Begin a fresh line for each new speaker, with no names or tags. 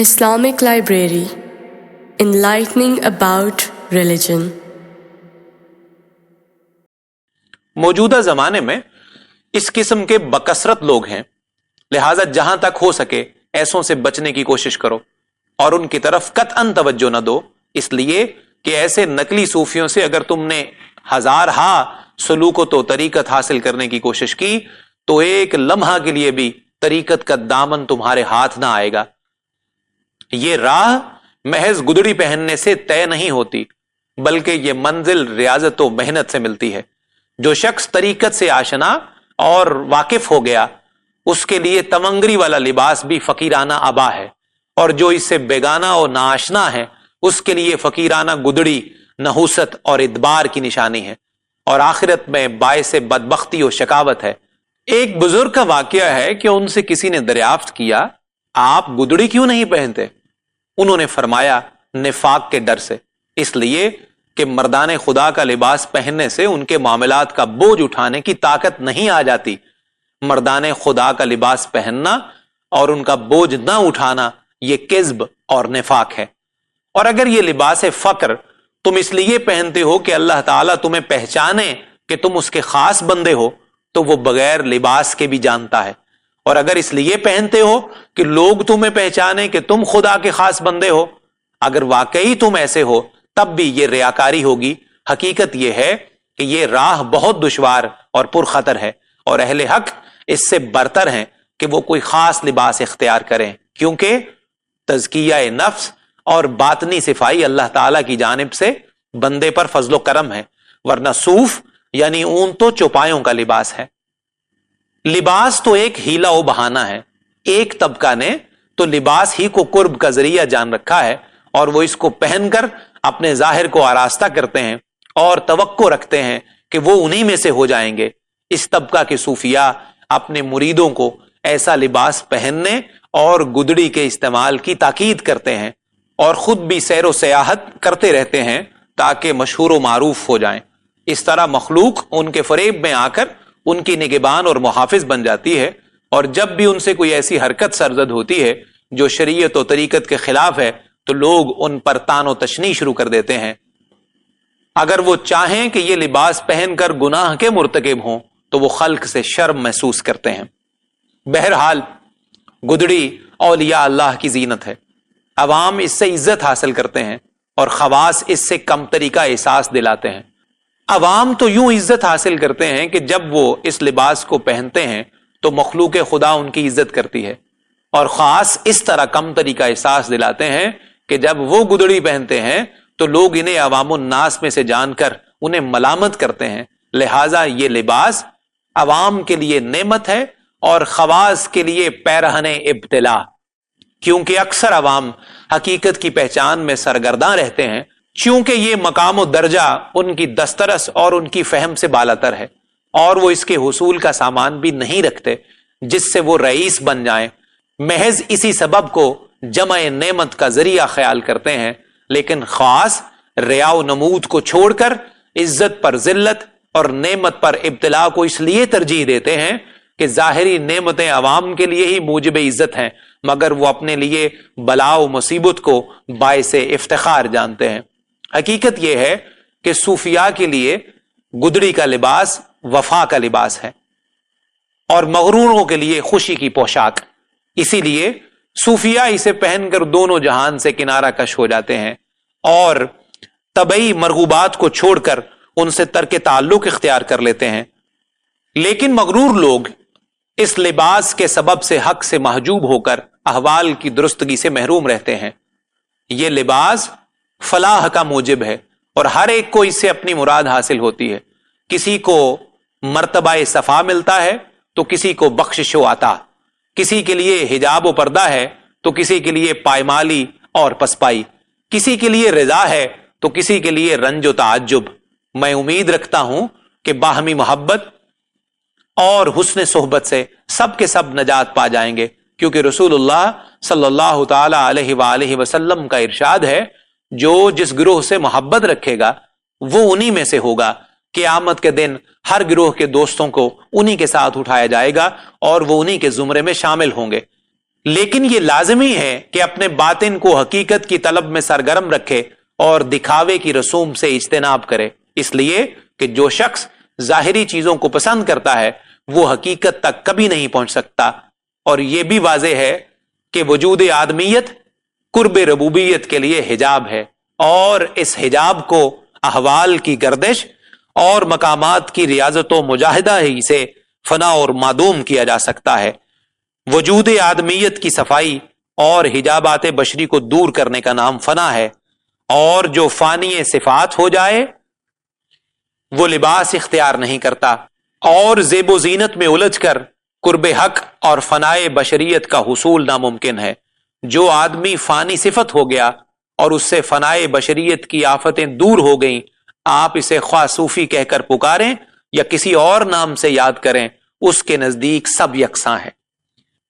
Islamic Library, enlightening about religion.
موجودہ زمانے میں اس قسم کے بکثرت لوگ ہیں، لہٰذا جہاں تک ہو سکے ایسوں سے بچنے کی کوشش کرو اور ان کی طرف قطعاً توجہ نہ دو، اس لیے کہ ایسے نقلی صوفیوں سے اگر تم نے ہزارہا سلوک و طریقت حاصل کرنے کی کوشش کی تو ایک لمحہ کے لیے بھی طریقت کا دامن تمہارے ہاتھ نہ آئے گا۔ یہ راہ محض گدڑی پہننے سے طے نہیں ہوتی، بلکہ یہ منزل ریاضت و محنت سے ملتی ہے۔ جو شخص طریقت سے آشنا اور واقف ہو گیا اس کے لیے تمنگری والا لباس بھی فقیرانہ عبا ہے، اور جو اس سے بیگانہ اور ناآشنا ہے اس کے لیے فقیرانہ گدڑی نحوست اور ادبار کی نشانی ہے، اور آخرت میں باعث بدبختی و شکاوت ہے۔ ایک بزرگ کا واقعہ ہے کہ ان سے کسی نے دریافت کیا، آپ گدڑی کیوں نہیں پہنتے؟ انہوں نے فرمایا، نفاق کے ڈر سے، اس لیے کہ مردان خدا کا لباس پہننے سے ان کے معاملات کا بوجھ اٹھانے کی طاقت نہیں آ جاتی۔ مردان خدا کا لباس پہننا اور ان کا بوجھ نہ اٹھانا یہ کذب اور نفاق ہے۔ اور اگر یہ لباس فقر تم اس لیے پہنتے ہو کہ اللہ تعالیٰ تمہیں پہچانے کہ تم اس کے خاص بندے ہو تو وہ بغیر لباس کے بھی جانتا ہے، اور اگر اس لیے پہنتے ہو کہ لوگ تمہیں پہچانے کہ تم خدا کے خاص بندے ہو، اگر واقعی تم ایسے ہو تب بھی یہ ریاکاری ہوگی۔ حقیقت یہ ہے کہ یہ راہ بہت دشوار اور پرخطر ہے، اور اہل حق اس سے برتر ہیں کہ وہ کوئی خاص لباس اختیار کریں، کیونکہ تزکیہ نفس اور باطنی صفائی اللہ تعالیٰ کی جانب سے بندے پر فضل و کرم ہے، ورنہ صوف یعنی اون تو چوپایوں کا لباس ہے۔ لباس تو ایک ہیلا و بہانہ ہے۔ ایک طبقہ نے تو لباس ہی کو قرب کا ذریعہ جان رکھا ہے، اور وہ اس کو پہن کر اپنے ظاہر کو آراستہ کرتے ہیں اور توقع رکھتے ہیں کہ وہ انہی میں سے ہو جائیں گے۔ اس طبقہ کے صوفیاء اپنے مریدوں کو ایسا لباس پہننے اور گدڑی کے استعمال کی تاکید کرتے ہیں، اور خود بھی سیر و سیاحت کرتے رہتے ہیں تاکہ مشہور و معروف ہو جائیں۔ اس طرح مخلوق ان کے فریب میں آ کر ان کی نگہبان اور محافظ بن جاتی ہے، اور جب بھی ان سے کوئی ایسی حرکت سرزد ہوتی ہے جو شریعت و طریقت کے خلاف ہے تو لوگ ان پر طعن و تشنیع شروع کر دیتے ہیں۔ اگر وہ چاہیں کہ یہ لباس پہن کر گناہ کے مرتکب ہوں تو وہ خلق سے شرم محسوس کرتے ہیں۔ بہرحال گدڑی اولیاء اللہ کی زینت ہے، عوام اس سے عزت حاصل کرتے ہیں اور خواص اس سے کمتری کا احساس دلاتے ہیں۔ عوام تو یوں عزت حاصل کرتے ہیں کہ جب وہ اس لباس کو پہنتے ہیں تو مخلوق خدا ان کی عزت کرتی ہے، اور خاص اس طرح کمتری کا احساس دلاتے ہیں کہ جب وہ گدڑی پہنتے ہیں تو لوگ انہیں عوام الناس میں سے جان کر انہیں ملامت کرتے ہیں۔ لہٰذا یہ لباس عوام کے لیے نعمت ہے اور خواص کے لیے پیرہن ابتلا، کیونکہ اکثر عوام حقیقت کی پہچان میں سرگرداں رہتے ہیں، چونکہ یہ مقام و درجہ ان کی دسترس اور ان کی فہم سے بالاتر ہے، اور وہ اس کے حصول کا سامان بھی نہیں رکھتے جس سے وہ رئیس بن جائیں۔ محض اسی سبب کو جمع نعمت کا ذریعہ خیال کرتے ہیں، لیکن خاص ریا و نمود کو چھوڑ کر عزت پر ذلت اور نعمت پر ابتلا کو اس لیے ترجیح دیتے ہیں کہ ظاہری نعمتیں عوام کے لیے ہی موجب عزت ہیں، مگر وہ اپنے لیے بلا و مصیبت کو باعث افتخار جانتے ہیں۔ حقیقت یہ ہے کہ صوفیاء کے لیے گدڑی کا لباس وفا کا لباس ہے، اور مغروروں کے لیے خوشی کی پوشاک۔ اسی لیے صوفیاء اسے پہن کر دونوں جہان سے کنارہ کش ہو جاتے ہیں، اور طبعی مرغوبات کو چھوڑ کر ان سے ترک تعلق اختیار کر لیتے ہیں۔ لیکن مغرور لوگ اس لباس کے سبب سے حق سے محجوب ہو کر احوال کی درستگی سے محروم رہتے ہیں۔ یہ لباس فلاح کا موجب ہے، اور ہر ایک کو اس سے اپنی مراد حاصل ہوتی ہے۔ کسی کو مرتبہ صفا ملتا ہے تو کسی کو بخشش و عطا، کسی کے لیے حجاب و پردہ ہے تو کسی کے لیے پائمالی اور پسپائی، کسی کے لیے رضا ہے تو کسی کے لیے رنج و تعجب۔ میں امید رکھتا ہوں کہ باہمی محبت اور حسن صحبت سے سب کے سب نجات پا جائیں گے، کیونکہ رسول اللہ صلی اللہ تعالی علیہ وآلہ وسلم کا ارشاد ہے، جو جس گروہ سے محبت رکھے گا وہ انہی میں سے ہوگا۔ قیامت کے دن ہر گروہ کے دوستوں کو انہی کے ساتھ اٹھایا جائے گا اور وہ انہی کے زمرے میں شامل ہوں گے۔ لیکن یہ لازمی ہے کہ اپنے باطن کو حقیقت کی طلب میں سرگرم رکھے اور دکھاوے کی رسوم سے اجتناب کرے، اس لیے کہ جو شخص ظاہری چیزوں کو پسند کرتا ہے وہ حقیقت تک کبھی نہیں پہنچ سکتا۔ اور یہ بھی واضح ہے کہ وجود آدمیت قرب ربوبیت کے لیے حجاب ہے، اور اس حجاب کو احوال کی گردش اور مقامات کی ریاضت و مجاہدہ ہی سے فنا اور معدوم کیا جا سکتا ہے۔ وجود آدمیت کی صفائی اور حجابات بشری کو دور کرنے کا نام فنا ہے، اور جو فانی صفات ہو جائے وہ لباس اختیار نہیں کرتا اور زیب و زینت میں الجھ کر قرب حق اور فنائے بشریت کا حصول ناممکن ہے۔ جو آدمی فانی صفت ہو گیا اور اس سے فنائے بشریت کی آفتیں دور ہو گئیں، آپ اسے خواہ صوفی کہہ کر پکاریں یا کسی اور نام سے یاد کریں، اس کے نزدیک سب یکساں ہے۔